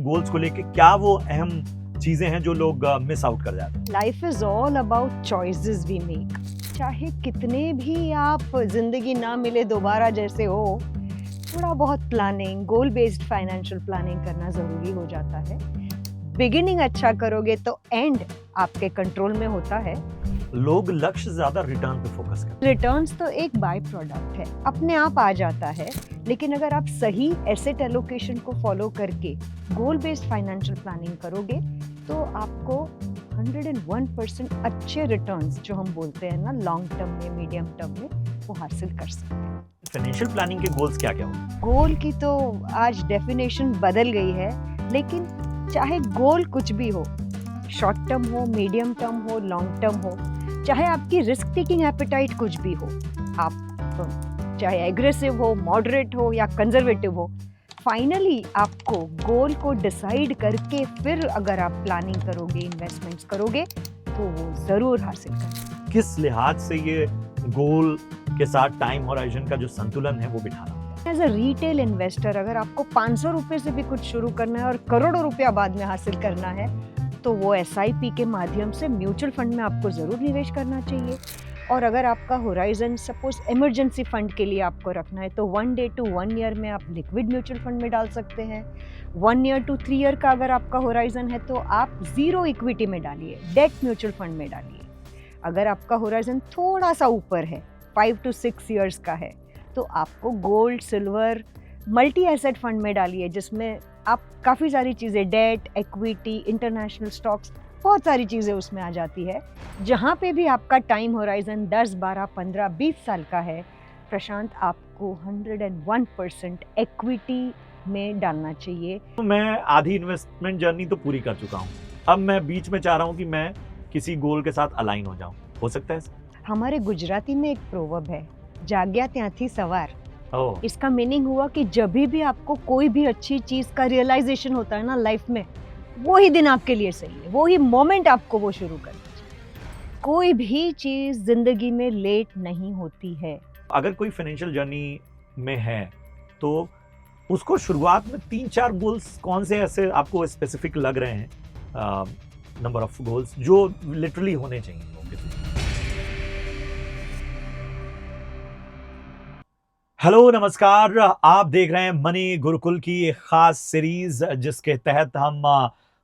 Goals को लेके क्या वो अहम चीजें हैं जो लोग मिस आउट कर जाते हैं? Life is all about choices we make. चाहे कितने भी आप जिंदगी ना मिले दोबारा जैसे हो, थोड़ा बहुत प्लानिंग, गोल बेस्ड फाइनेंशियल प्लानिंग करना जरूरी हो जाता है। बिगिनिंग अच्छा करोगे तो एंड आपके कंट्रोल में होता है। लोग लक्ष्य से ज्यादा रिटर्न पे फोकस करते रिटर्न्स तो एक बाय प्रोडक्ट है, अपने आप आ जाता है। लेकिन अगर आप सही एसेट एलोकेशन को फॉलो करके गोल बेस्ड फाइनेंशियल प्लानिंग करोगे तो आपको 101% अच्छे रिटर्न्स जो हम बोलते हैं ना, लॉन्ग टर्म में, मीडियम टर्म में, वो हासिल कर सकते हैं। हैं। फाइनेंशियल प्लानिंग के गोल्स क्या क्या होते हैं? गोल की तो आज डेफिनेशन बदल गई है, लेकिन चाहे गोल कुछ भी हो, शॉर्ट टर्म हो, मीडियम टर्म हो, लॉन्ग टर्म हो, चाहे आपकी रिस्क टेकिंग एपेटाइट कुछ भी हो, आप चाहे एग्रेसिव हो, मॉडरेट हो या कंजर्वेटिव हो, फाइनली आपको गोल को डिसाइड करके फिर अगर आप प्लानिंग करोगे, इन्वेस्टमेंट्स करोगे तो वो जरूर हासिल करेंगे। किस लिहाज से ये गोल के साथ टाइम होराइजन का जो संतुलन है वो बिठाना होता है? एज अ रिटेल इन्वेस्टर अगर आपको 500 रुपये से भी कुछ शुरू करना है और करोड़ों रुपया बाद में हासिल करना है तो वो SIP के माध्यम से म्यूचुअल फंड में आपको ज़रूर निवेश करना चाहिए। और अगर आपका होराइजन सपोज इमरजेंसी फंड के लिए आपको रखना है तो 1 डे टू 1 ईयर में आप लिक्विड म्यूचुअल फंड में डाल सकते हैं। 1 ईयर टू 3 ईयर का अगर आपका होराइजन है तो आप जीरो इक्विटी में डालिए, डेट म्यूचुअल फंड में डालिए। अगर आपका होराइजन थोड़ा सा ऊपर है, 5 to 6 ईयर्स का है, तो आपको gold, silver, multi asset fund में डालिए, जिसमें आप काफ़ी सारी चीज़ें, डेट, इक्विटी, इंटरनेशनल स्टॉक्स, बहुत सारी चीज़ें उसमें आ जाती है। जहाँ पे भी आपका टाइम होराइजन 10, 12, 15, 20 साल का है, प्रशांत, आपको 101% इक्विटी में डालना चाहिए। तो मैं आधी इन्वेस्टमेंट जर्नी तो पूरी कर चुका हूँ, अब मैं बीच में चाह रहा हूँ कि मैं किसी गोल के साथ अलाइन हो जाऊँ, हो सकता है? हमारे गुजराती में एक प्रोवर्ब है, जाग्या त्यांथी सवार। ओह, इसका मीनिंग हुआ कि जब भी आपको कोई भी अच्छी चीज़ का रियलाइजेशन होता है ना लाइफ में, वो ही दिन आपके लिए सही है, वो ही मोमेंट आपको वो शुरू करना चाहिए। कोई भी चीज़ जिंदगी में लेट नहीं होती है। अगर कोई फाइनेंशियल जर्नी में है तो उसको शुरुआत में 3-4 गोल्स कौन से ऐसे आपको स्पेसिफिक लग रहे हैं, नंबर ऑफ गोल्स जो लिटरली होने चाहिए लोगों के? हेलो, नमस्कार। आप देख रहे हैं मनी गुरुकुल की एक खास सीरीज जिसके तहत हम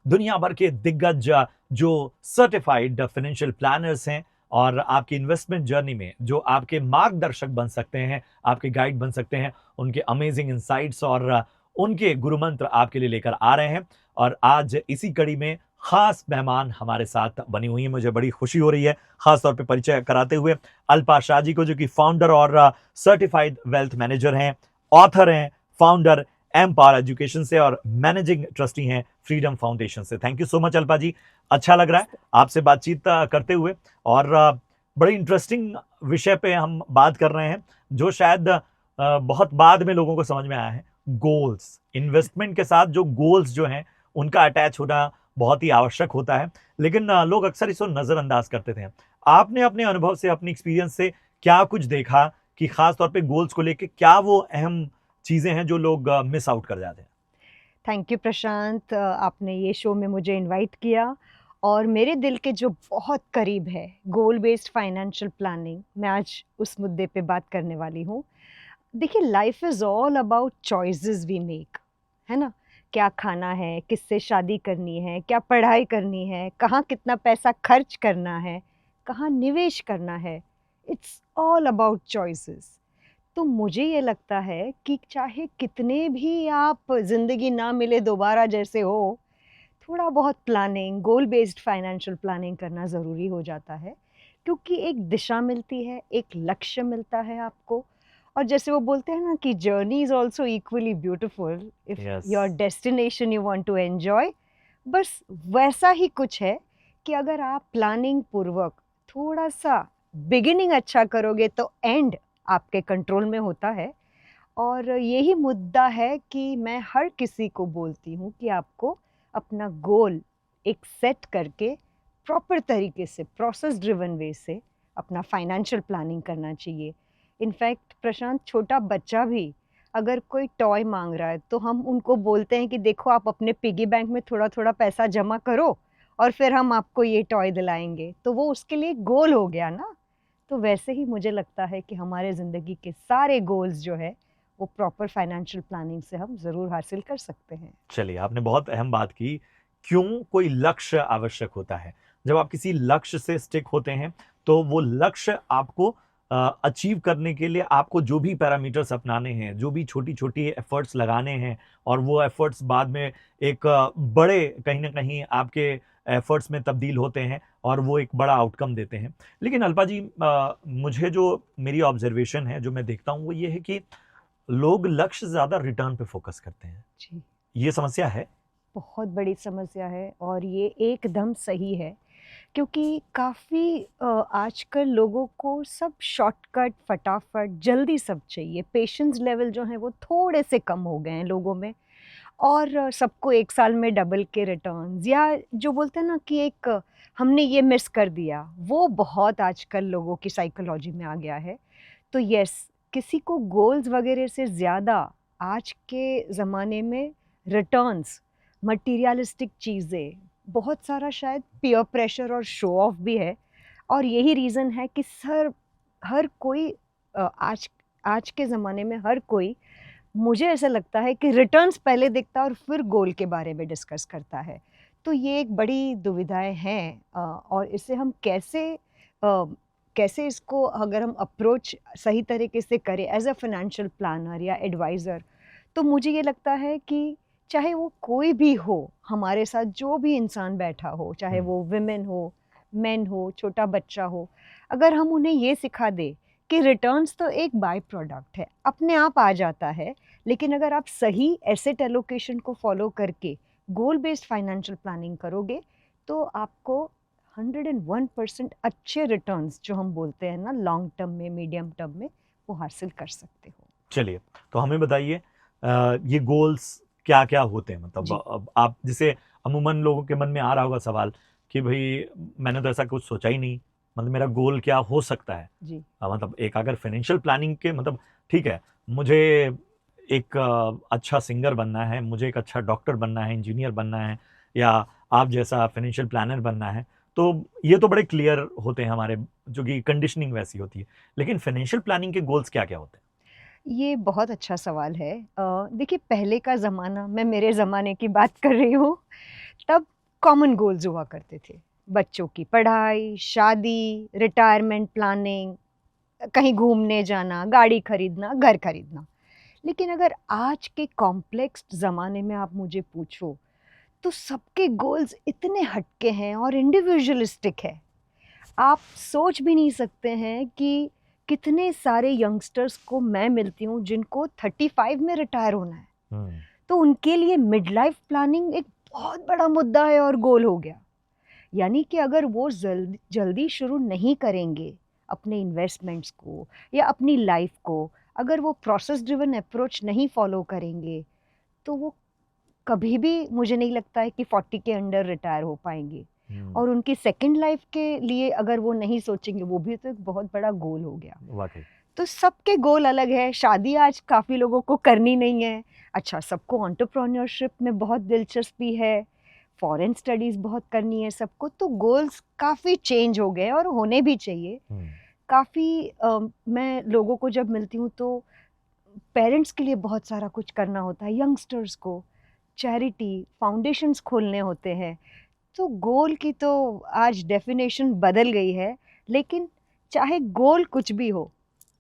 दुनिया भर के दिग्गज जो सर्टिफाइड फाइनेंशियल प्लानर्स हैं और आपकी इन्वेस्टमेंट जर्नी में जो आपके मार्गदर्शक बन सकते हैं, आपके गाइड बन सकते हैं, उनके अमेजिंग इंसाइट्स और उनके गुरु मंत्र आपके लिए लेकर आ रहे हैं। और आज इसी कड़ी में खास मेहमान हमारे साथ बनी हुई है, मुझे बड़ी खुशी हो रही है खास तौर पे परिचय कराते हुए अल्पा शाह जी को, जो कि फाउंडर और सर्टिफाइड वेल्थ मैनेजर हैं, ऑथर हैं, फाउंडर एम्पावर एजुकेशन से और मैनेजिंग ट्रस्टी हैं फ्रीडम फाउंडेशन से। Thank you so much Alpa ji, अच्छा लग रहा है आपसे बातचीत करते हुए। और बड़े इंटरेस्टिंग विषय पे हम बात कर रहे हैं जो शायद बहुत बाद में लोगों को समझ में आया है। गोल्स, इन्वेस्टमेंट के साथ जो गोल्स जो हैं उनका अटैच होना बहुत ही आवश्यक होता है, लेकिन लोग अक्सर इसको नजरअंदाज करते थे। आपने अपने अनुभव से, अपनी एक्सपीरियंस से क्या कुछ देखा कि खास तौर पे गोल्स को लेके क्या वो अहम चीजें हैं जो लोग मिस आउट कर जाते हैं? थैंक यू प्रशांत, आपने ये शो में मुझे इनवाइट किया और मेरे दिल के जो बहुत करीब है गोल बेस्ड फाइनेंशियल प्लानिंग, मैं आज उस मुद्दे पे बात करने वाली हूँ। देखिए, life is all about choices we make, है ना? क्या खाना है, किससे शादी करनी है, क्या पढ़ाई करनी है, कहाँ कितना पैसा खर्च करना है, कहाँ निवेश करना है, इट्स ऑल अबाउट चॉइसेस। तो मुझे ये लगता है कि चाहे कितने भी आप ज़िंदगी ना मिले दोबारा जैसे हो, थोड़ा बहुत प्लानिंग, गोल बेस्ड फाइनेंशियल प्लानिंग करना ज़रूरी हो जाता है, क्योंकि एक दिशा मिलती है, एक लक्ष्य मिलता है आपको। और जैसे वो बोलते हैं ना कि journey is also equally beautiful if yes. Your destination you want to enjoy. बस वैसा ही कुछ है कि अगर आप प्लानिंग पूर्वक थोड़ा-सा बिगिनिंग अच्छा करोगे तो एंड आपके कंट्रोल में होता है। और यही मुद्दा है कि मैं हर किसी को बोलती हूँ कि आपको अपना गोल एक सेट करके प्रॉपर तरीके से, प्रोसेस ड्रिवन वे से अपना फाइनेंशियल प्लानिंग करना चाहिए। इनफैक्ट प्रशांत, छोटा बच्चा भी अगर कोई टॉय मांग रहा है तो हम उनको बोलते हैं कि देखो आप अपने पिगी बैंक में थोड़ा थोड़ा पैसा जमा करो और फिर हम आपको ये टॉय दिलाएंगे, तो वो उसके लिए गोल हो गया ना। तो वैसे ही मुझे लगता है कि हमारे ज़िंदगी के सारे गोल्स जो है वो प्रॉपर फाइनेंशियल प्लानिंग से हम ज़रूर हासिल कर सकते हैं। चलिए, आपने बहुत अहम बात की, क्यों कोई लक्ष्य आवश्यक होता है। जब आप किसी लक्ष्य से स्टिक होते हैं, तो वो लक्ष्य आपको अचीव करने के लिए आपको जो भी पैरामीटर्स अपनाने हैं, जो भी छोटी-छोटी एफर्ट्स लगाने हैं और वो एफर्ट्स बाद में एक बड़े कहीं न कहीं आपके एफर्ट्स में तब्दील होते हैं और वो एक बड़ा आउटकम देते हैं। लेकिन अल्पा जी, मुझे जो मेरी ऑब्जर्वेशन है, जो मैं देखता हूँ, वो ये है कि लोग लक्ष्य से ज़्यादा रिटर्न पे फोकस करते हैं। जी, ये समस्या है? बहुत बड़ी समस्या है और ये एकदम सही है, क्योंकि काफ़ी आजकल लोगों को सब शॉर्टकट, फटाफट, जल्दी सब चाहिए। पेशेंस लेवल जो हैं वो थोड़े से कम हो गए हैं लोगों में, और सबको 1 साल में डबल के रिटर्न्स, या जो बोलते हैं ना कि एक हमने ये मिस कर दिया, वो बहुत आजकल लोगों की साइकोलॉजी में आ गया है। तो यस, किसी को गोल्स वगैरह से ज़्यादा आज के ज़माने में रिटर्न्स, मटीरियलिस्टिक चीज़ें, बहुत सारा शायद पीयर प्रेशर और शो ऑफ भी है। और यही रीज़न है कि हर कोई आज आज के ज़माने में हर कोई, मुझे ऐसा लगता है कि रिटर्न्स पहले देखता है और फिर गोल के बारे में डिस्कस करता है। तो ये एक बड़ी दुविधाएँ हैं, और इसे हम कैसे इसको अगर हम अप्रोच सही तरीके से करें एज़ अ फाइनेंशियल प्लानर या एडवाइज़र, तो मुझे ये लगता है कि चाहे वो कोई भी हो, हमारे साथ जो भी इंसान बैठा हो, चाहे हुँ। वो वुमेन हो, मेन हो, छोटा बच्चा हो, अगर हम उन्हें ये सिखा दें कि रिटर्न्स तो एक बाय प्रोडक्ट है, अपने आप आ जाता है, लेकिन अगर आप सही एसेट एलोकेशन को फॉलो करके गोल बेस्ड फाइनेंशियल प्लानिंग करोगे, तो आपको 101% अच्छे रिटर्न्स जो हम बोलते हैं ना, लॉन्ग टर्म में, मीडियम टर्म में, वो हासिल कर सकते हो। चलिए, तो हमें बताइए, ये गोल्स क्या-क्या होते हैं? मतलब जी, अब आप जैसे अमूमन लोगों के मन में आ रहा होगा सवाल कि भई मैंने तो ऐसा कुछ सोचा ही नहीं, मतलब मेरा गोल क्या हो सकता है? जी, मतलब एक अगर फाइनेंशियल प्लानिंग के मतलब ठीक है, मुझे एक अच्छा सिंगर बनना है, मुझे एक अच्छा डॉक्टर बनना है, इंजीनियर बनना है या आप जैसा फाइनेंशियल प्लानर बनना है, तो ये तो बड़े क्लियर होते हैं हमारे, जो कि कंडीशनिंग वैसी होती है। लेकिन फाइनेंशियल प्लानिंग के गोल्स क्या-क्या होते हैं? ये बहुत अच्छा सवाल है। देखिए, पहले का ज़माना, मैं मेरे ज़माने की बात कर रही हूँ, तब कॉमन गोल्स हुआ करते थे। बच्चों की पढ़ाई, शादी, रिटायरमेंट प्लानिंग, कहीं घूमने जाना, गाड़ी खरीदना, घर खरीदना। लेकिन अगर आज के कॉम्प्लेक्स ज़माने में आप मुझे पूछो, तो सबके गोल्स इतने हटके हैं और इंडिविजुअलिस्टिक है। आप सोच भी नहीं सकते हैं कि कितने सारे यंगस्टर्स को मैं मिलती हूँ जिनको 35 में रिटायर होना है। हुँ। तो उनके लिए मिड लाइफ प्लानिंग एक बहुत बड़ा मुद्दा है और गोल हो गया। यानी कि अगर वो जल्दी शुरू नहीं करेंगे अपने इन्वेस्टमेंट्स को या अपनी लाइफ को, अगर वो प्रोसेस ड्रिवन अप्रोच नहीं फॉलो करेंगे, तो वो कभी भी, मुझे नहीं लगता है कि 40 के अंडर रिटायर हो पाएंगे। हुँ, और उनकी सेकंड लाइफ के लिए अगर वो नहीं सोचेंगे, वो भी तो एक बहुत बड़ा गोल हो गया। वाक़ई। तो सबके गोल अलग है। शादी आज काफ़ी लोगों को करनी नहीं है। अच्छा, सबको एंटरप्रेन्योरशिप में बहुत दिलचस्पी है, फॉरेन स्टडीज़ बहुत करनी है सबको, तो गोल्स काफ़ी चेंज हो गए और होने भी चाहिए। हुँ, काफ़ी मैं लोगों को जब मिलती हूँ तो पेरेंट्स के लिए बहुत सारा कुछ करना होता है, यंगस्टर्स को चैरिटी, फाउंडेशंस खोलने होते हैं। तो गोल की तो आज डेफ़िनेशन बदल गई है, लेकिन चाहे गोल कुछ भी हो,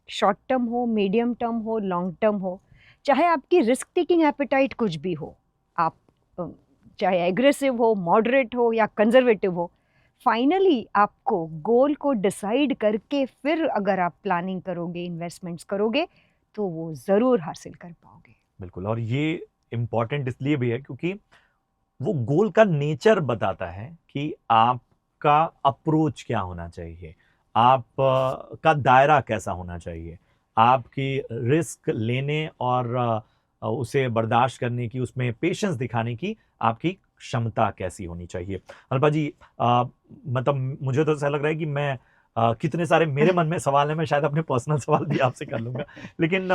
शॉर्ट टर्म हो, मीडियम टर्म हो, लॉन्ग टर्म हो, चाहे आपकी रिस्क टेकिंग एपेटाइट कुछ भी हो, आप अ, चाहे एग्रेसिव हो, मॉडरेट हो या कंज़र्वेटिव हो, फाइनली आपको गोल को डिसाइड करके फिर अगर आप प्लानिंग करोगे, इन्वेस्टमेंट्स करोगे, तो वो ज़रूर हासिल कर पाओगे। बिल्कुल, और ये इम्पोर्टेंट इसलिए भी है क्योंकि वो गोल का नेचर बताता है कि आपका अप्रोच क्या होना चाहिए, आप का दायरा कैसा होना चाहिए, आपकी रिस्क लेने और उसे बर्दाश्त करने की, उसमें पेशेंस दिखाने की आपकी क्षमता कैसी होनी चाहिए। अल्पा जी, मतलब मुझे तो ऐसा लग रहा है कि मैं कितने सारे मेरे मन में सवाल हैं, मैं शायद अपने पर्सनल सवाल भी आपसे कर लूँगा। लेकिन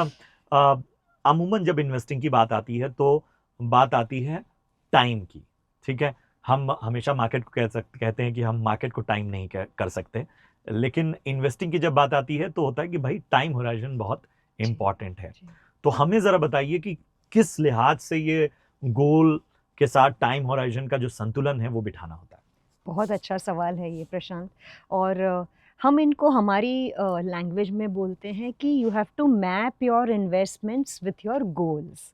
अमूमन जब इन्वेस्टिंग की बात आती है तो बात आती है टाइम की, ठीक है। हम हमेशा मार्केट को कहते हैं कि हम मार्केट को टाइम नहीं कर सकते, लेकिन इन्वेस्टिंग की जब बात आती है तो होता है कि भाई टाइम होराइजन बहुत जी, इंपॉर्टेंट है। जी। तो हमें जरा बताइए कि किस लिहाज से ये गोल के साथ टाइम होराइजन का जो संतुलन है वो बिठाना होता है। बहुत अच्छा सवाल है ये प्रशांत। और हम इनको हमारी लैंग्वेज में बोलते हैं कि you have to map your investments with your goals.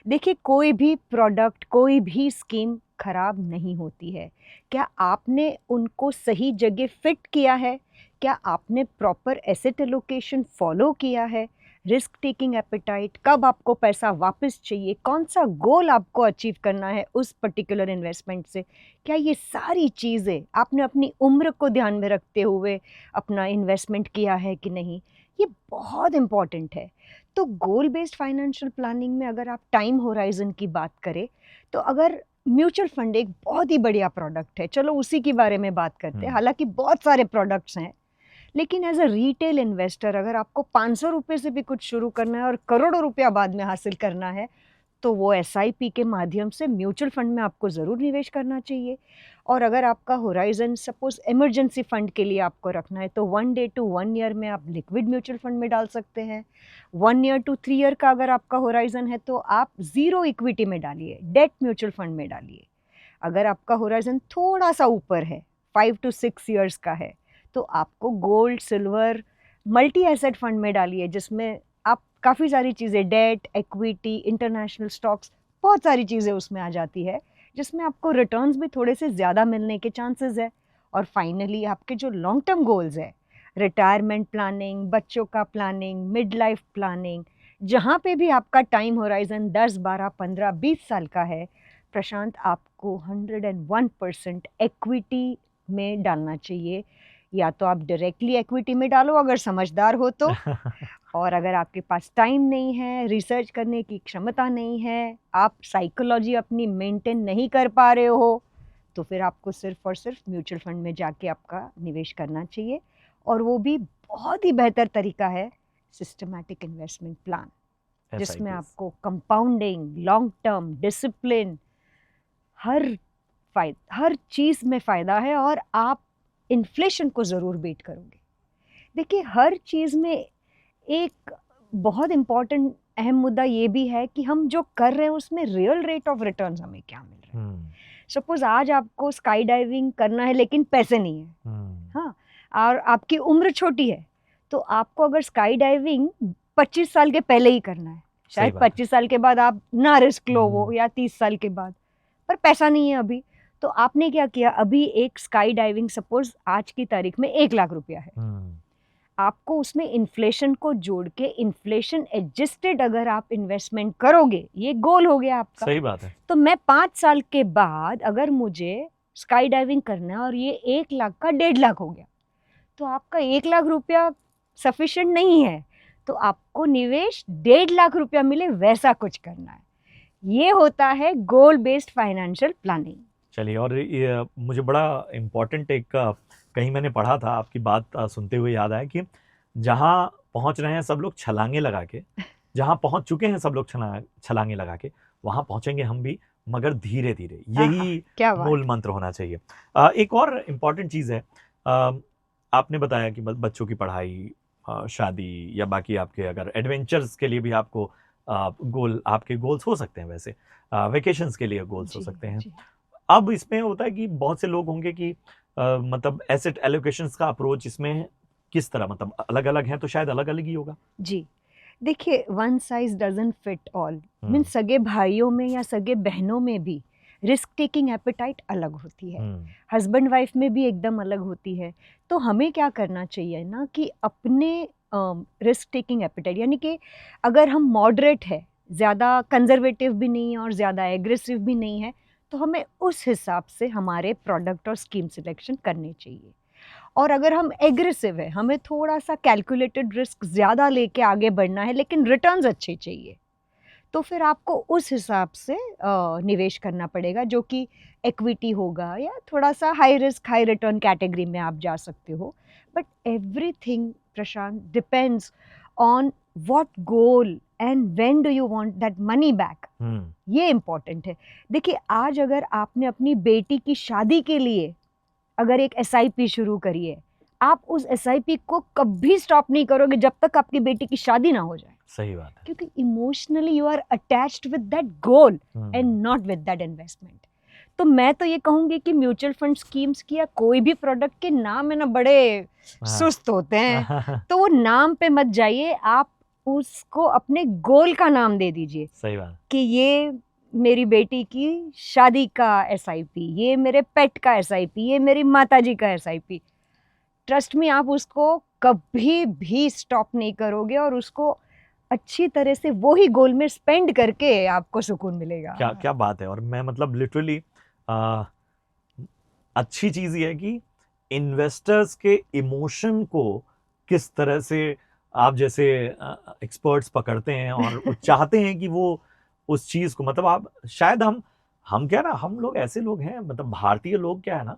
देखिए, कोई भी प्रोडक्ट, कोई भी स्कीम खराब नहीं होती है। क्या आपने उनको सही जगह फिट किया है? क्या आपने प्रॉपर एसेट एलोकेशन फॉलो किया है? रिस्क टेकिंग एपेटाइट, कब आपको पैसा वापस चाहिए, कौन सा गोल आपको अचीव करना है उस पर्टिकुलर इन्वेस्टमेंट से, क्या ये सारी चीज़ें आपने अपनी उम्र को ध्यान में रखते हुए अपना इन्वेस्टमेंट किया है कि नहीं? ये बहुत इम्पॉर्टेंट है। तो गोल बेस्ड फाइनेंशियल प्लानिंग में अगर आप टाइम होराइजन की बात करें, तो अगर म्यूचुअल फंड एक बहुत ही बढ़िया प्रोडक्ट है, चलो उसी के बारे में बात करते हैं। हालांकि बहुत सारे प्रोडक्ट्स हैं, लेकिन एज अ रिटेल इन्वेस्टर अगर आपको 500 रुपये से भी कुछ शुरू करना है और करोड़ों रुपया बाद में हासिल करना है, तो वो एसआईपी के माध्यम से म्यूचुअल फंड में आपको ज़रूर निवेश करना चाहिए। और अगर आपका होराइजन सपोज इमरजेंसी फंड के लिए आपको रखना है, तो 1 डे टू 1 ईयर में आप लिक्विड म्यूचुअल फंड में डाल सकते हैं। 1 ईयर टू 3 ईयर का अगर आपका होराइजन है, तो आप ज़ीरो इक्विटी में डालिए, डेट म्यूचुअल फंड में डालिए। अगर आपका होराइजन थोड़ा सा ऊपर है, 5 टू 6 ईयर्स का है, तो आपको gold, silver, multi asset fund में डालिए, जिसमें आप काफ़ी सारी चीज़ें, डेट, इक्विटी, इंटरनेशनल स्टॉक्स, बहुत सारी चीज़ें उसमें आ जाती है, जिसमें आपको रिटर्न्स भी थोड़े से ज़्यादा मिलने के चांसेस है। और फाइनली आपके जो लॉन्ग टर्म गोल्स है, रिटायरमेंट प्लानिंग, बच्चों का प्लानिंग, मिड लाइफ प्लानिंग, जहाँ पे भी आपका टाइम होराइजन 10, 12, 15, 20 साल का है, प्रशांत, आपको 101% इक्विटी में डालना चाहिए। या तो आप डायरेक्टली इक्विटी में डालो अगर समझदार हो तो, और अगर आपके पास टाइम नहीं है, रिसर्च करने की क्षमता नहीं है, आप साइकोलॉजी अपनी मेंटेन नहीं कर पा रहे हो, तो फिर आपको सिर्फ और सिर्फ म्यूचुअल फंड में जाके आपका निवेश करना चाहिए। और वो भी बहुत ही बेहतर तरीका है सिस्टमैटिक इन्वेस्टमेंट प्लान, जिसमें SIPs। आपको कंपाउंडिंग, लॉन्ग टर्म, डिसिप्लिन, हर चीज़ में फ़ायदा है, और आप इन्फ्लेशन को ज़रूर बीट करोगे। देखिए, हर चीज़ में एक बहुत इम्पॉर्टेंट अहम मुद्दा ये भी है कि हम जो कर रहे हैं उसमें रियल रेट ऑफ रिटर्न्स हमें क्या मिल रहा है। सपोज आज आपको स्काई डाइविंग करना है लेकिन पैसे नहीं है, हाँ, और आपकी उम्र छोटी है, तो आपको अगर स्काई डाइविंग 25 साल के पहले ही करना है, शायद 25 साल के बाद आप ना रिस्क लो वो, या 30 साल के बाद, पर पैसा नहीं है अभी, तो आपने क्या किया, अभी एक स्काई डाइविंग सपोज आज की तारीख में 1 लाख रुपया है, आपको उसमें इन्फ्लेशन को जोड़ के इन्फ्लेशन एडजस्टेड अगर आप इन्वेस्टमेंट करोगे, ये गोल हो गया आपका। सही बात है। तो मैं 5 साल के बाद अगर मुझे स्काई डाइविंग करना है और ये 1 लाख का 1.5 लाख हो गया, तो आपका 1 लाख रुपया सफिशिएंट नहीं है, तो आपको निवेश 1.5 लाख रुपया मिले वैसा कुछ करना है। ये होता है गोल बेस्ड फाइनेंशियल प्लानिंग। चलिए, और ये मुझे बड़ा इम्पोर्टेंट एक कहीं मैंने पढ़ा था, आपकी बात सुनते हुए याद आया कि जहाँ पहुँच रहे हैं सब लोग छलांगे लगा के, जहाँ पहुँच चुके हैं सब लोग छलांगे लगा के, वहाँ पहुँचेंगे हम भी, मगर धीरे धीरे। यही क्या बात मूल मंत्र होना चाहिए। एक और इम्पॉर्टेंट चीज़ है, आपने बताया कि बच्चों की पढ़ाई, शादी, या बाकी आपके अगर एडवेंचर्स के लिए भी आपको आपके गोल्स हो सकते हैं, वैसे वेकेशंस के लिए गोल्स हो सकते हैं। अब इसमें होता है कि बहुत से लोग होंगे कि मतलब एसेट एलोकेशंस का अप्रोच इसमें किस तरह, मतलब अलग अलग है तो शायद अलग अलग ही होगा। जी, देखिए, one size doesn't fit all, mean सगे भाइयों में या सगे बहनों में भी रिस्क टेकिंग एपेटाइट अलग होती है, हस्बैंड वाइफ में भी एकदम अलग होती है। तो हमें क्या करना चाहिए ना, कि अपने रिस्क टेकिंग एपेटाइट, यानी कि अगर हम मॉडरेट है, ज़्यादा कंजर्वेटिव भी नहीं है और ज़्यादा एग्रेसिव भी नहीं है, तो हमें उस हिसाब से हमारे प्रोडक्ट और स्कीम सिलेक्शन करने चाहिए। और अगर हम एग्रेसिव है, हमें थोड़ा सा कैलकुलेटेड रिस्क ज़्यादा लेके आगे बढ़ना है, लेकिन रिटर्न्स अच्छे चाहिए, तो फिर आपको उस हिसाब से निवेश करना पड़ेगा, जो कि इक्विटी होगा या थोड़ा सा high risk high return category में आप जा सकते हो। But everything, Prashant, depends on what goal and when do you want that money back, ये इम्पोर्टेंट है। देखिए, आज अगर आपने अपनी बेटी की शादी के लिए अगर एक SIP शुरू करी है, आप उस SIP को कभी स्टॉप नहीं करोगे जब तक आपकी बेटी की शादी ना हो जाए। सही बात है। क्योंकि emotionally you are attached with that goal and not with that investment. तो मैं तो ये कहूंगी कि म्यूचुअल फंड स्कीम्स की या कोई भी प्रोडक्ट के नाम है ना बड़े सुस्त होते हैं, तो वो नाम पे मत जाइए, आप उसको अपने गोल का नाम दे दीजिए। सही बात कि ये मेरी बेटी की शादी का SIP, ये मेरे पेट का SIP, ये मेरी माताजी का SIP। ट्रस्ट मी, आप उसको कभी भी स्टॉप नहीं करोगे और उसको अच्छी तरह से वो ही गोल में स्पेंड करके आपको सुकून मिलेगा। क्या क्या बात है। और मैं मतलब लिटरली अच्छी चीज ये है कि इन्वेस्टर्स के इमोशन को किस तरह से आप जैसे एक्सपर्ट्स पकड़ते हैं और वो चाहते हैं कि वो उस चीज को, मतलब आप शायद हम क्या ना, हम लोग ऐसे लोग हैं, मतलब भारतीय लोग क्या है ना,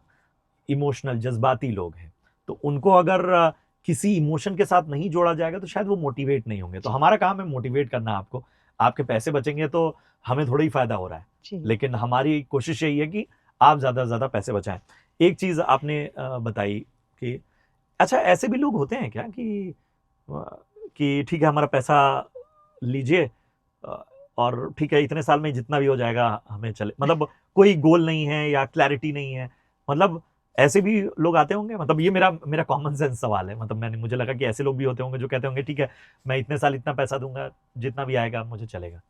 इमोशनल जज्बाती लोग हैं। तो उनको अगर किसी इमोशन के साथ नहीं जोड़ा जाएगा तो शायद वो मोटिवेट नहीं होंगे। तो हमारा काम है मोटिवेट करना आपको। आपके पैसे बचेंगे तो हमें थोड़ा ही फायदा हो रहा है, लेकिन हमारी कोशिश यही है कि आप ज्यादा से ज्यादा पैसे बचाएं। एक चीज आपने बताई कि अच्छा ऐसे भी लोग होते हैं क्या कि ठीक है हमारा पैसा लीजिए और ठीक है इतने साल में जितना भी हो जाएगा हमें चले, मतलब कोई गोल नहीं है या क्लैरिटी नहीं है, मतलब ऐसे भी लोग आते होंगे? मतलब ये मेरा कॉमन सेंस सवाल है, मतलब मुझे लगा कि ऐसे लोग भी होते होंगे जो कहते होंगे ठीक है मैं इतने साल इतना पैसा दूंगा, जितना भी आएगा मुझे चलेगा।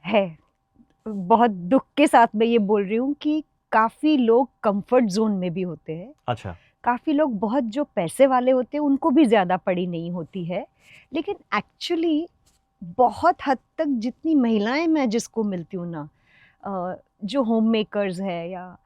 है, बहुत दुख के साथ मैं ये बोल रही हूँ कि काफी लोग कंफर्ट जोन में भी होते हैं। अच्छा। काफी लोग बहुत जो पैसे वाले होते हैं उनको भी ज्यादा पड़ी नहीं होती है, लेकिन एक्चुअली बहुत हद तक जितनी महिलाएं मैं जिसको मिलती हूँ ना, जो होम मेकर्स है या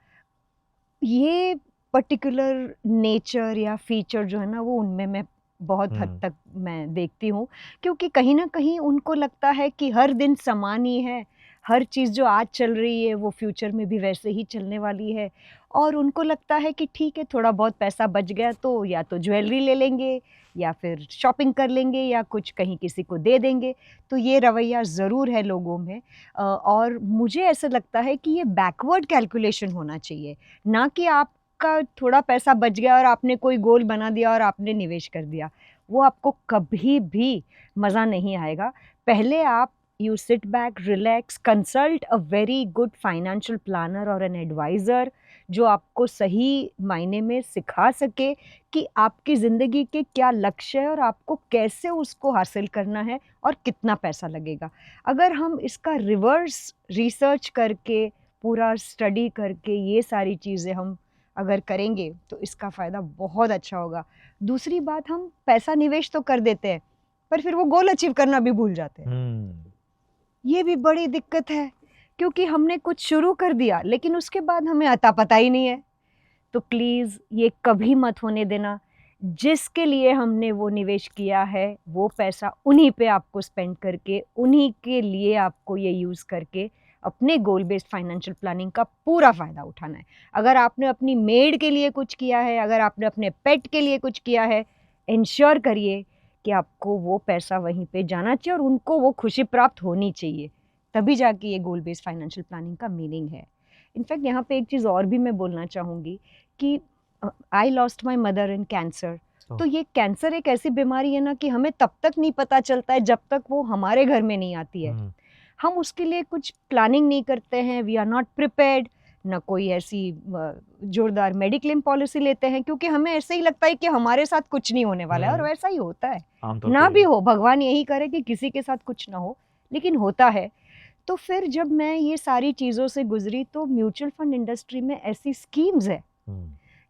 ये पर्टिकुलर नेचर या फीचर जो है ना, वो उनमें मैं बहुत हद तक मैं देखती हूँ। क्योंकि कहीं ना कहीं उनको लगता है कि हर दिन समान ही है, हर चीज़ जो आज चल रही है वो फ्यूचर में भी वैसे ही चलने वाली है, और उनको लगता है कि ठीक है थोड़ा बहुत पैसा बच गया तो या तो ज्वेलरी ले लेंगे या फिर शॉपिंग कर लेंगे या कुछ कहीं किसी को दे देंगे। तो ये रवैया ज़रूर है लोगों में, और मुझे ऐसा लगता है कि ये बैकवर्ड कैलकुलेशन होना चाहिए, ना कि आपका थोड़ा पैसा बच गया और आपने कोई गोल बना दिया और आपने निवेश कर दिया। वो आपको कभी भी मज़ा नहीं आएगा। पहले आप you sit back, relax, consult a very good financial planner और an advisor जो आपको सही मायने में सिखा सके कि आपकी ज़िंदगी के क्या लक्ष्य है और आपको कैसे उसको हासिल करना है और कितना पैसा लगेगा। अगर हम इसका रिवर्स रिसर्च करके, पूरा स्टडी करके ये सारी चीज़ें हम अगर करेंगे तो इसका फ़ायदा बहुत अच्छा होगा। दूसरी बात, हम पैसा निवेश तो कर देते हैं पर फिर वो गोल अचीव करना भी भूल जाते हैं। ये भी बड़ी दिक्कत है, क्योंकि हमने कुछ शुरू कर दिया लेकिन उसके बाद हमें अता पता ही नहीं है। तो प्लीज़ ये कभी मत होने देना। जिसके लिए हमने वो निवेश किया है वो पैसा उन्हीं पे आपको स्पेंड करके, उन्हीं के लिए आपको ये यूज़ करके अपने गोल बेस्ड फाइनेंशियल प्लानिंग का पूरा फ़ायदा उठाना है। अगर आपने अपनी मेड के लिए कुछ किया है, अगर आपने अपने पेट के लिए कुछ किया है, इंश्योर करिए कि आपको वो पैसा वहीं पे जाना चाहिए और उनको वो खुशी प्राप्त होनी चाहिए। तभी जाके ये गोल बेस्ड फाइनेंशियल प्लानिंग का मीनिंग है। इनफैक्ट यहाँ पे एक चीज़ और भी मैं बोलना चाहूँगी कि I lost my mother in cancer. तो ये कैंसर एक ऐसी बीमारी है ना कि हमें तब तक नहीं पता चलता है जब तक वो हमारे घर में नहीं आती है। हम उसके लिए कुछ प्लानिंग नहीं करते हैं, वी आर नॉट प्रिपेयर्ड, ना कोई ऐसी जोरदार मेडिक्लेम पॉलिसी लेते हैं, क्योंकि हमें ऐसे ही लगता है कि हमारे साथ कुछ नहीं होने वाला है, और वैसा ही होता है। ना भी हो, भगवान यही करे कि किसी के साथ कुछ ना हो, लेकिन होता है। तो फिर जब मैं ये सारी चीज़ों से गुजरी तो म्यूचुअल फंड इंडस्ट्री में ऐसी स्कीम्स है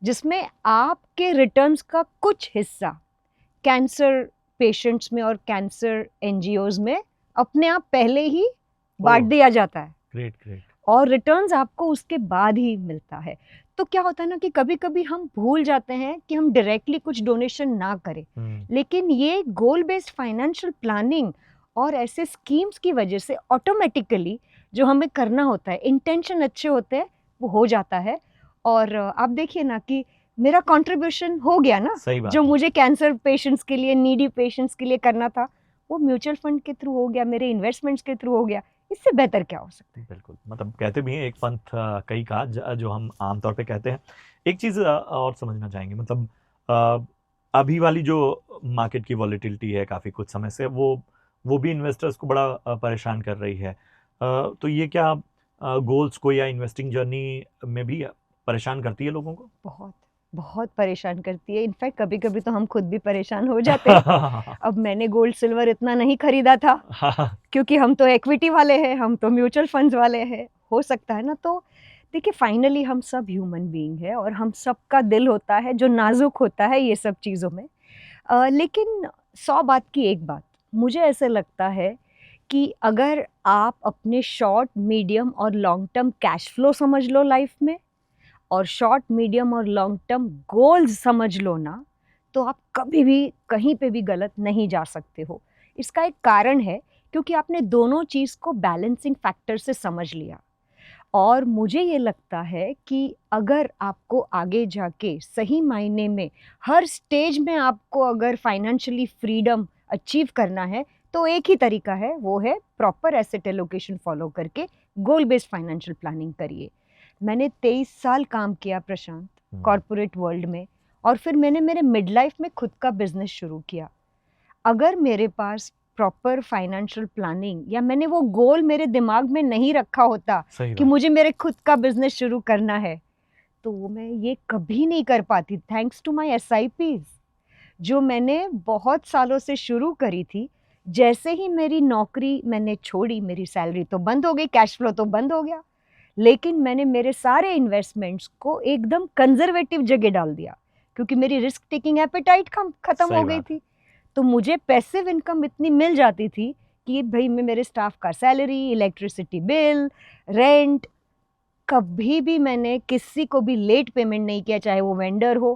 जिसमें आपके रिटर्न्स का कुछ हिस्सा कैंसर पेशेंट्स में और कैंसर NGOs में अपने आप पहले ही बांट दिया जाता है। Great great. और रिटर्न्स आपको उसके बाद ही मिलता है। तो क्या होता है ना कि कभी कभी हम भूल जाते हैं कि हम डायरेक्टली कुछ डोनेशन ना करें, लेकिन ये गोल बेस्ड फाइनेंशियल प्लानिंग और ऐसे स्कीम्स की वजह से ऑटोमेटिकली जो हमें करना होता है, इंटेंशन अच्छे होते हैं, वो हो जाता है। और आप देखिए ना कि मेरा कंट्रीब्यूशन हो गया ना, जो मुझे कैंसर पेशेंट्स के लिए, नीडी पेशेंट्स के लिए करना था, वो म्यूचुअल फंड के थ्रू हो गया, मेरे इन्वेस्टमेंट्स के थ्रू हो गया, इससे बेहतर क्या हो सकता है? बिल्कुल, मतलब कहते भी हैं एक पंथ कई काज, जो हम आमतौर पे कहते हैं। एक चीज़ और समझना चाहेंगे, मतलब अ, अभी वाली जो मार्केट की वॉलेटिलिटी है काफ़ी कुछ समय से, वो भी इन्वेस्टर्स को बड़ा परेशान कर रही है। तो ये क्या गोल्स को या इन्वेस्टिंग जर्नी में भी परेशान करती है लोगों को? बहुत, बहुत परेशान करती है। इनफैक्ट कभी-कभी तो हम खुद भी परेशान हो जाते हैं। अब मैंने गोल्ड सिल्वर इतना नहीं खरीदा था, क्योंकि हम तो इक्विटी वाले हैं, हम तो म्यूचुअल फंड्स वाले हैं, हो सकता है ना। तो देखिए, फाइनली हम सब ह्यूमन बीइंग है और हम सबका दिल होता है जो नाजुक होता है ये सब चीज़ों में। लेकिन 100 बात की एक बात, मुझे ऐसे लगता है कि अगर आप अपने शॉर्ट, मीडियम और लॉन्ग टर्म कैश फ्लो समझ लो लाइफ में, और शॉर्ट, मीडियम और लॉन्ग टर्म गोल्स समझ लो ना, तो आप कभी भी कहीं पे भी गलत नहीं जा सकते हो। इसका एक कारण है, क्योंकि आपने दोनों चीज़ को बैलेंसिंग फैक्टर से समझ लिया। और मुझे ये लगता है कि अगर आपको आगे जाके सही मायने में हर स्टेज में आपको अगर फाइनेंशियली फ्रीडम अचीव करना है, तो एक ही तरीका है, वो है प्रॉपर एसेट एलोकेशन फॉलो करके गोल बेस्ड फाइनेंशियल प्लानिंग करिए। मैंने 23 साल काम किया प्रशांत, कॉरपोरेट वर्ल्ड में, और फिर मैंने मेरे मिड लाइफ में खुद का बिजनेस शुरू किया। अगर मेरे पास प्रॉपर फाइनेंशियल प्लानिंग या मैंने वो गोल मेरे दिमाग में नहीं रखा होता सही कि बात। मुझे मेरे खुद का बिजनेस शुरू करना है, तो वो मैं ये कभी नहीं कर पाती। थैंक्स टू माय एसआईपीज, जो मैंने बहुत सालों से शुरू करी थी। जैसे ही मेरी नौकरी मैंने छोड़ी, मेरी सैलरी तो बंद हो गई, कैश फ्लो तो बंद हो गया, लेकिन मैंने मेरे सारे इन्वेस्टमेंट्स को एकदम कंजर्वेटिव जगह डाल दिया, क्योंकि मेरी रिस्क टेकिंग एपेटाइट खत्म सही हो गई बात है। थी। तो मुझे पैसिव इनकम इतनी मिल जाती थी कि भाई मैं मेरे स्टाफ का सैलरी, इलेक्ट्रिसिटी बिल, रेंट, कभी भी मैंने किसी को भी लेट पेमेंट नहीं किया, चाहे वो वेंडर हो।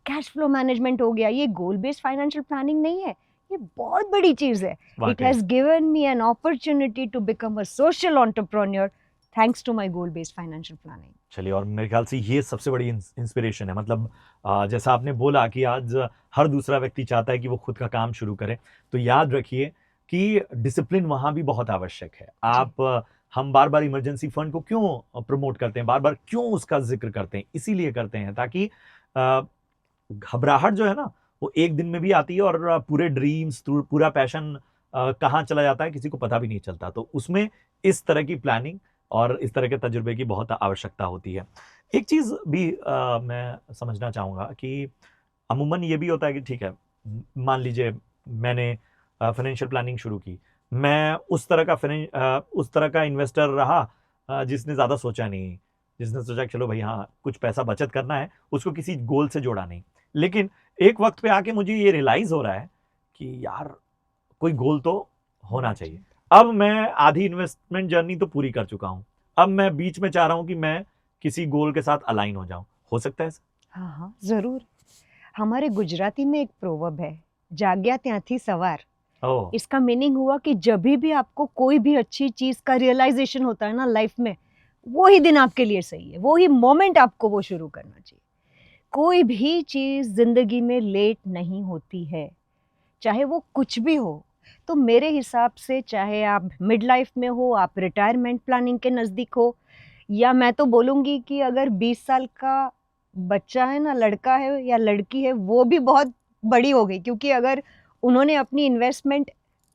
कैश फ्लो मैनेजमेंट हो गया। ये गोल बेस्ड फाइनेंशियल प्लानिंग नहीं है, ये बहुत बड़ी चीज़ है। इट वाक़ई। Has given me an opportunity to become a social entrepreneur thanks to my goal based financial planning. चलिए, और मेरे ख्याल से ये सबसे बड़ी इंस्पिरेशन है। मतलब जैसा आपने बोला कि आज हर दूसरा व्यक्ति चाहता है कि वो खुद का काम शुरू करे, तो याद रखिए कि डिसिप्लिन वहाँ भी बहुत आवश्यक है। हम बार-बार इमरजेंसी फंड को क्यों प्रमोट करते हैं, बार-बार क्यों उसका ज़िक्र करते हैं? इसीलिए करते हैं ताकि अ, घबराहट जो है ना, वो एक दिन में भी आती है और पूरे ड्रीम्स, पूरा पैशन कहाँ चला जाता है किसी को पता भी नहीं चलता। तो उसमें इस तरह की प्लानिंग और इस तरह के तजुर्बे की बहुत आवश्यकता होती है। एक चीज़ भी मैं समझना चाहूँगा कि अमूमन ये भी होता है कि ठीक है, मान लीजिए मैंने फाइनेंशियल प्लानिंग शुरू की। मैं उस तरह का इन्वेस्टर रहा जिसने ज़्यादा सोचा नहीं, जिसने सोचा कि चलो भई हाँ, कुछ पैसा बचत करना है, उसको किसी गोल से जोड़ा नहीं। लेकिन एक वक़्त पे आके मुझे ये रियलाइज़ हो रहा है कि यार, कोई गोल तो होना चाहिए। अब मैं आधी इन्वेस्टमेंट जर्नी तो पूरी कर चुका हूँ। अब मैं बीच में चाह रहा हूँ कि मैं किसी गोल के साथ अलाइन हो जाऊँ। हो सकता है ऐसा? हाँ हाँ, ज़रूर। हमारे गुजराती में एक प्रोवर्ब है, जाग्या ત્યાંથી सवार। ओह! इसका मीनिंग हुआ कि जभी भी आपको कोई भी अच्छी चीज़ का रियलाइजेशन होता है ना लाइफ में, वो ही दिन आपके लिए सही है, वो ही मोमेंट आपको वो शुरू करना चाहिए। कोई भी चीज़ ज़िंदगी में लेट नहीं होती है, चाहे वो कुछ भी हो। तो मेरे हिसाब से चाहे आप मिड लाइफ में हो, आप रिटायरमेंट प्लानिंग के नज़दीक हो, या मैं तो बोलूँगी कि अगर 20 साल का बच्चा है ना, लड़का है या लड़की है, वो भी बहुत बड़ी हो गई, क्योंकि अगर उन्होंने अपनी इन्वेस्टमेंट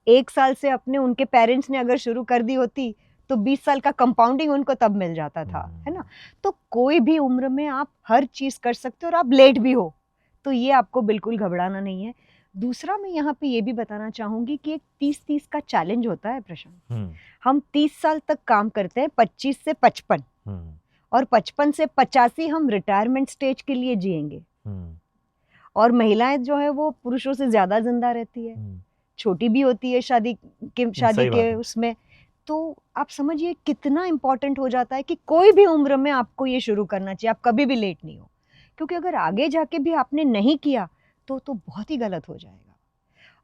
1 साल से अपने उनके पेरेंट्स ने अगर शुरू कर दी होती, तो 20 साल का कंपाउंडिंग उनको तब मिल जाता था, है ना? तो कोई भी उम्र में आप हर चीज़ कर सकते हो, और आप लेट भी हो, तो ये आपको बिल्कुल घबराना नहीं है। दूसरा, मैं यहाँ पे ये भी बताना चाहूँगी कि एक 30-30 का चैलेंज होता है प्रशांत। हुँ, हम 30 साल तक काम करते हैं, 25 से 55, हुँ, और 55 से 85 हम रिटायरमेंट स्टेज के लिए जिएंगे। हुँ, और महिलाएं जो है वो पुरुषों से ज़्यादा जिंदा रहती है, हुँ। छोटी भी होती है शादी सही बात के है। उसमें। तो आप समझिए कितना इम्पोर्टेंट हो जाता है कि कोई भी उम्र में आपको ये शुरू करना चाहिए, आप कभी भी लेट नहीं हो, क्योंकि अगर आगे जाके भी आपने नहीं किया तो बहुत ही गलत हो जाएगा।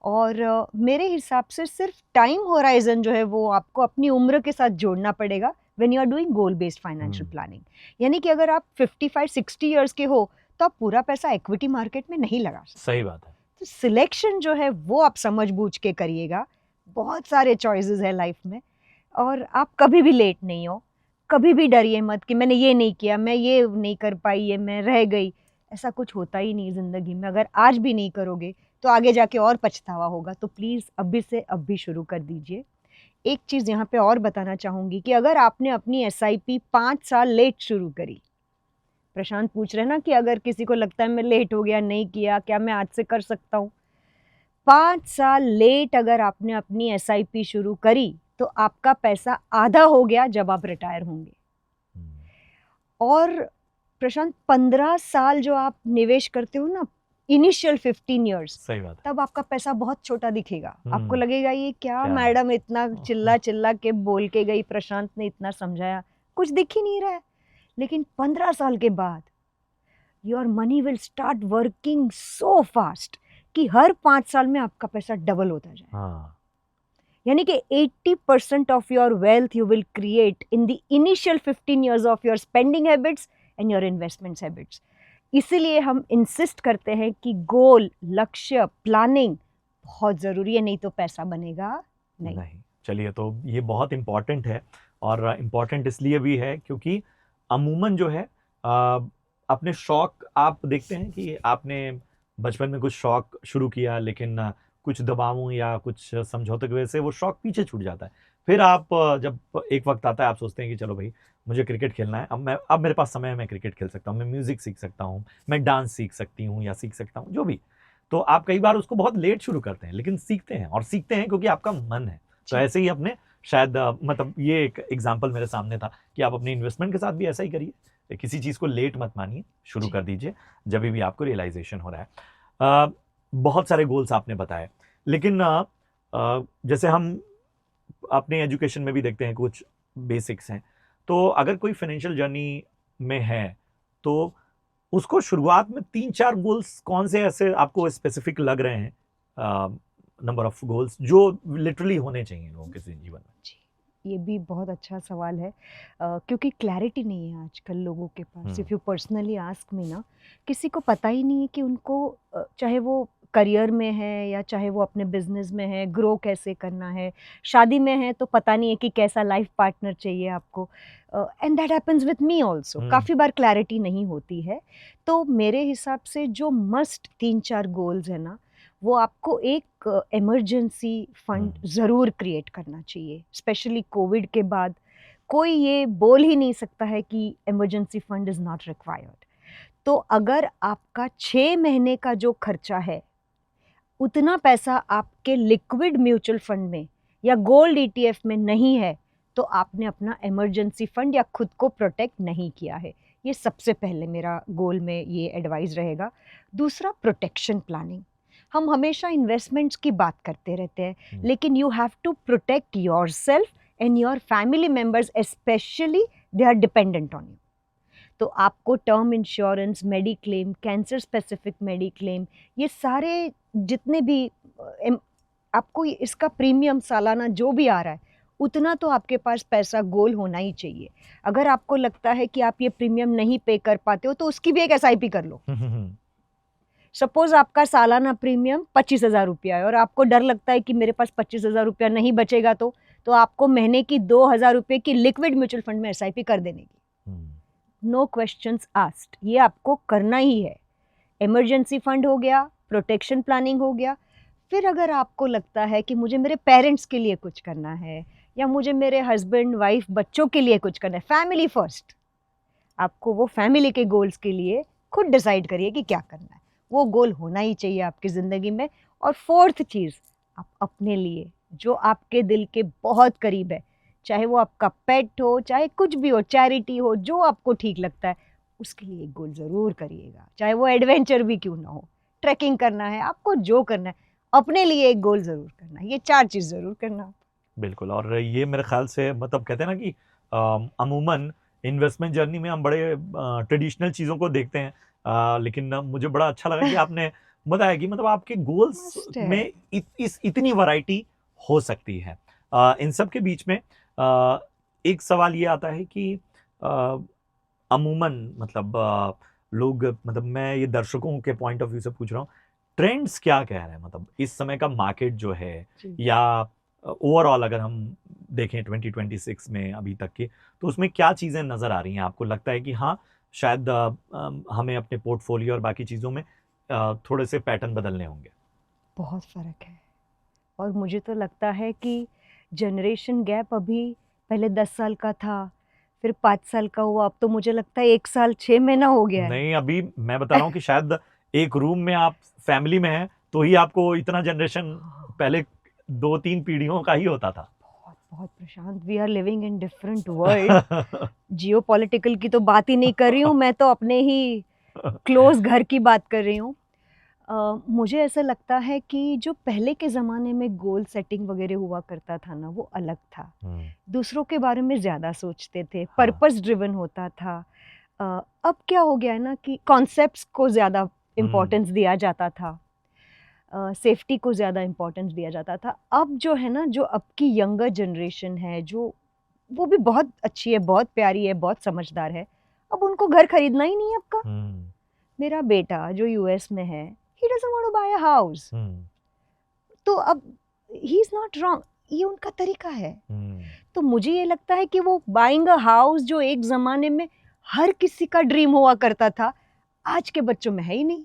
और मेरे हिसाब से सिर्फ टाइम होराइजन जो है वो आपको अपनी उम्र के साथ जोड़ना पड़ेगा when you are doing goal based financial हुँ, प्लानिंग। यानी कि अगर आप 55-60 इयर्स के हो, तो आप पूरा पैसा इक्विटी मार्केट में नहीं लगा सकते। सही बात है। तो सिलेक्शन जो है वो आप समझ बूझ के करिएगा। बहुत सारे चॉइसेस है लाइफ में, और आप कभी भी लेट नहीं हो। कभी भी डरिए मत कि मैंने ये नहीं किया, मैं ये नहीं कर पाई, ये मैं रह गई। ऐसा कुछ होता ही नहीं ज़िंदगी में। अगर आज भी नहीं करोगे तो आगे जाके और पछतावा होगा। तो प्लीज़ अभी से अभी शुरू कर दीजिए। एक चीज़ यहाँ पे और बताना चाहूँगी कि अगर आपने अपनी एसआईपी 5 साल लेट शुरू करी, प्रशांत पूछ रहे हैं ना कि अगर किसी को लगता है मैं लेट हो गया, नहीं किया, क्या मैं आज से कर सकता हूँ? 5 साल लेट अगर आपने अपनी एसआईपी शुरू करी तो आपका पैसा आधा हो गया जब आप रिटायर होंगे। और प्रशांत 15 साल जो आप निवेश करते हो ना, इनिशियल 15 इयर्स, सही बात है। तब आपका पैसा बहुत छोटा दिखेगा। आपको हम्म, लगेगा ये क्या क्या? मैडम इतना चिल्ला चिल्ला के बोल के गई, प्रशांत ने इतना समझाया, कुछ दिख ही नहीं रहा है। लेकिन 15 साल के बाद your money will start working so fast कि हर 5 साल में आपका पैसा डबल होता जाए। हाँ, यानी कि 80% of your wealth you will create in the initial 15 years of your spending habits and your investments habits. इसीलिए हम इंसिस्ट करते हैं कि गोल, लक्ष्य, प्लानिंग बहुत ज़रूरी है, नहीं तो पैसा बनेगा नहीं। नहीं। चलिए, तो ये बहुत इम्पोर्टेंट है, और इम्पोर्टेंट इसलिए भी है क्योंकि अमूमन जो है अपने शौक, आप देखते हैं कि आपने बचपन में कुछ शौक शुरू किया, लेकिन कुछ दबावों या कुछ समझौते की वजह से वो शौक पीछे छूट जाता है। फिर आप जब एक वक्त आता है, आप सोचते हैं कि चलो भाई, मुझे क्रिकेट खेलना है, अब मेरे पास समय है, मैं क्रिकेट खेल सकता हूँ, मैं म्यूजिक सीख सकता हूँ, मैं डांस सीख सकती हूँ या सीख सकता हूँ, जो भी। तो आप कई बार उसको बहुत लेट शुरू करते हैं, लेकिन सीखते हैं, और सीखते हैं क्योंकि आपका मन है। तो जी। ऐसे ही अपने शायद मतलब ये एक एग्जाम्पल मेरे सामने था कि आप अपने इन्वेस्टमेंट के साथ भी ऐसा ही करिए। किसी चीज़ को लेट मत मानिए, शुरू जी। कर दीजिए जब भी आपको रियलाइजेशन हो रहा है। बहुत सारे गोल्स आपने बताए, लेकिन जैसे हम अपने एजुकेशन में भी देखते हैं कुछ बेसिक्स हैं। तो अगर कोई फाइनेंशियल जर्नी में है, तो उसको शुरुआत में 3-4 गोल्स कौन से ऐसे आपको स्पेसिफिक लग रहे हैं, नंबर ऑफ गोल्स जो लिटरली होने चाहिए लोगों के जीवन में? जी, ये भी बहुत अच्छा सवाल है। क्योंकि क्लैरिटी नहीं है आजकल लोगों के पास। If you personally ask me ना, किसी को पता ही नहीं है कि उनको चाहे वो करियर में है या चाहे वो अपने बिजनेस में है, ग्रो कैसे करना है। शादी में है तो पता नहीं है कि कैसा लाइफ पार्टनर चाहिए आपको। And that happens with me also. काफ़ी बार क्लैरिटी नहीं होती है। तो मेरे हिसाब से जो मस्ट 3-4 गोल्स है ना, वो आपको एक इमरजेंसी फंड ज़रूर क्रिएट करना चाहिए। स्पेशली कोविड के बाद कोई ये बोल ही नहीं सकता है कि emergency fund is not required. तो अगर आपका 6 महीने का जो खर्चा है, उतना पैसा आपके लिक्विड म्यूचुअल फंड में या गोल्ड ईटीएफ में नहीं है, तो आपने अपना इमरजेंसी फंड या खुद को प्रोटेक्ट नहीं किया है। ये सबसे पहले मेरा गोल में ये एडवाइस रहेगा। दूसरा, प्रोटेक्शन प्लानिंग। हम हमेशा इन्वेस्टमेंट्स की बात करते रहते हैं, लेकिन you have to protect yourself and your family members, specially they are dependent on you. तो आपको term insurance, mediclaim, cancer specific mediclaim, ये सारे जितने भी आपको इसका प्रीमियम सालाना जो भी आ रहा है, उतना तो आपके पास पैसा गोल होना ही चाहिए। अगर आपको लगता है कि आप ये प्रीमियम नहीं पे कर पाते हो, तो उसकी भी एक एसआईपी कर लो। सपोज आपका सालाना प्रीमियम 25,000 रुपया है और आपको डर लगता है कि मेरे पास 25,000 रुपया नहीं बचेगा, तो आपको महीने की 2,000 रुपये की लिक्विड म्यूचुअल फंड में एसआईपी कर देने की। नो क्वेश्चंस आस्क्ड, ये आपको करना ही है। इमरजेंसी फंड हो गया, प्रोटेक्शन प्लानिंग हो गया। फिर अगर आपको लगता है कि मुझे मेरे पेरेंट्स के लिए कुछ करना है, या मुझे मेरे हस्बैंड, वाइफ, बच्चों के लिए कुछ करना है, फैमिली फर्स्ट, आपको वो फैमिली के गोल्स के लिए खुद डिसाइड करिए कि क्या करना है। वो गोल होना ही चाहिए आपकी ज़िंदगी में। और फोर्थ चीज़, आप अपने लिए, जो आपके दिल के बहुत करीब है, चाहे वो आपका पेट हो, चाहे कुछ भी हो, चैरिटी हो, जो आपको ठीक लगता है, उसके लिए एक गोल ज़रूर करिएगा। चाहे वो एडवेंचर भी क्यों ना हो, ट्रैकिंग करना है, आपको जो करना है, अपने लिए एक गोल ज़रूर करना है। ये 4 चीज़ ज़रूर करना। बिल्कुल, और ये मेरे ख्याल से मतलब कहते हैं ना कि अमूमन इन्वेस्टमेंट जर्नी में हम बड़े ट्रेडिशनल चीज़ों को देखते हैं, लेकिन मुझे बड़ा अच्छा लगा कि आपने बताया कि मतलब आपके गोल्स मस्त है। में इतनी वैरायटी हो सकती है। इन सब के बीच में एक सवाल ये आता है कि अमूमन मतलब लोग, मतलब मैं ये दर्शकों के पॉइंट ऑफ व्यू से पूछ रहा हूँ ट्रेंड्स क्या कह रहे हैं, मतलब इस समय का मार्केट जो है, जी। या ओवरऑल अगर हम देखें 2026 में अभी तक के, तो उसमें क्या चीज़ें नज़र आ रही हैं? आपको लगता है कि हाँ, शायद हमें अपने पोर्टफोलियो और बाकी चीज़ों में थोड़े से पैटर्न बदलने होंगे? बहुत फ़र्क है और मुझे तो लगता है कि जनरेशन गैप अभी पहले 10 साल का था, फिर 5 साल का हुआ, अब तो मुझे लगता है 1 साल 6 महीना हो गया है। नहीं, अभी मैं बता रहा हूँ कि शायद एक रूम में आप फैमिली में हैं, तो ही आपको इतना जनरेशन, पहले 2-3 पीढ़ियों का ही होता था। बहुत, बहुत Prashant, we are living in different world. Geopolitical की तो बात ही नहीं कर रही हूँ, मैं तो अपने ही क्लोज़ घर की बात कर रही हूँ। मुझे ऐसा लगता है कि जो पहले के ज़माने में गोल सेटिंग वगैरह हुआ करता था ना, वो अलग था। हुँ, दूसरों के बारे में ज़्यादा सोचते थे, हाँ। पर्पस ड्रिवन होता था। अब क्या हो गया है ना कि कॉन्सेप्ट्स को ज़्यादा इम्पोर्टेंस दिया जाता था, सेफ्टी को ज़्यादा इम्पोर्टेंस दिया जाता था। अब जो है ना, जो अब की यंगर जनरेशन है, जो वो भी बहुत अच्छी है, बहुत प्यारी है, बहुत समझदार है। अब उनको घर खरीदना ही नहीं है अब का। हुँ, मेरा बेटा जो यूएस में है, he doesn't want to buy a house. हुँ, तो अब ही इज़ नॉट रॉन्ग, ये उनका तरीका है। हुँ, तो मुझे ये लगता है कि वो बाइंग अ हाउस जो एक ज़माने में हर किसी का ड्रीम हुआ करता था, आज के बच्चों में है ही नहीं।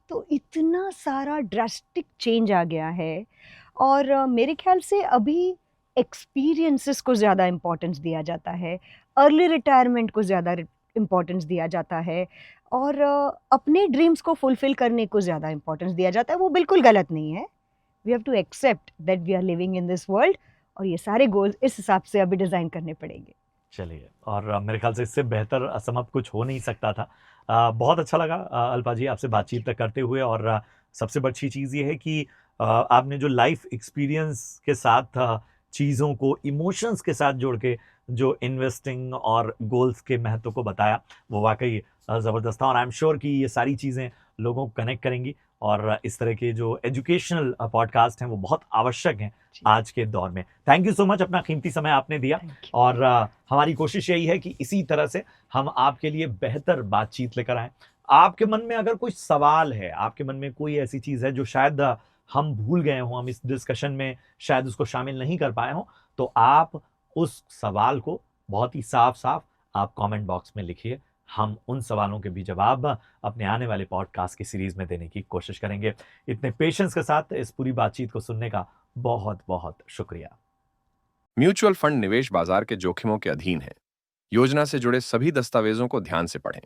तो इतना सारा ड्रास्टिक चेंज आ गया है और मेरे ख्याल से अभी एक्सपीरियंसेस को ज़्यादा इम्पोर्टेंस दिया जाता है, अर्ली रिटायरमेंट को ज़्यादा इम्पोर्टेंस दिया जाता है और अपने ड्रीम्स को फुलफ़िल करने को ज़्यादा इम्पोर्टेंस दिया जाता है। वो बिल्कुल गलत नहीं है। We have to accept that we are living in this world और ये सारे गोल्स इस हिसाब से अभी डिज़ाइन करने पड़ेंगे। चलिए, और मेरे ख़्याल से इससे बेहतर समाप्त कुछ हो नहीं सकता था। बहुत अच्छा लगा अल्पा जी आपसे जी। बातचीत करते हुए, और सबसे अच्छी चीज़ ये है कि आपने जो लाइफ़ एक्सपीरियंस के साथ चीज़ों को इमोशंस के साथ जोड़ के जो इन्वेस्टिंग और गोल्स के महत्व को बताया, वो वाक़ई ज़बरदस्त था, और आई एम श्योर कि ये सारी चीज़ें लोगों को कनेक्ट करेंगी, और इस तरह के जो एजुकेशनल पॉडकास्ट हैं, वो बहुत आवश्यक हैं जी, आज के दौर में। थैंक यू सो मच, अपना कीमती समय आपने दिया, थैंक यू। और हमारी कोशिश यही है कि इसी तरह से हम आपके लिए बेहतर बातचीत लेकर आएँ। आपके मन में अगर कोई सवाल है, आपके मन में कोई ऐसी चीज़ है जो शायद हम भूल गए हों, हम इस डिस्कशन में शायद उसको शामिल नहीं कर पाए हों, तो आप उस सवाल को बहुत ही साफ-साफ आप कमेंट बॉक्स में लिखिए। हम उन सवालों के भी जवाब अपने आने वाले पॉडकास्ट की सीरीज़ में देने की कोशिश करेंगे। इतने पेशेंस के साथ इस पूरी बातचीत को सुनने का बहुत-बहुत शुक्रिया। म्यूचुअल फंड निवेश बाजार के जोखिमों के अधीन है। योजना से जुड़े सभी दस्तावेजों को ध्यान से पढ़ें।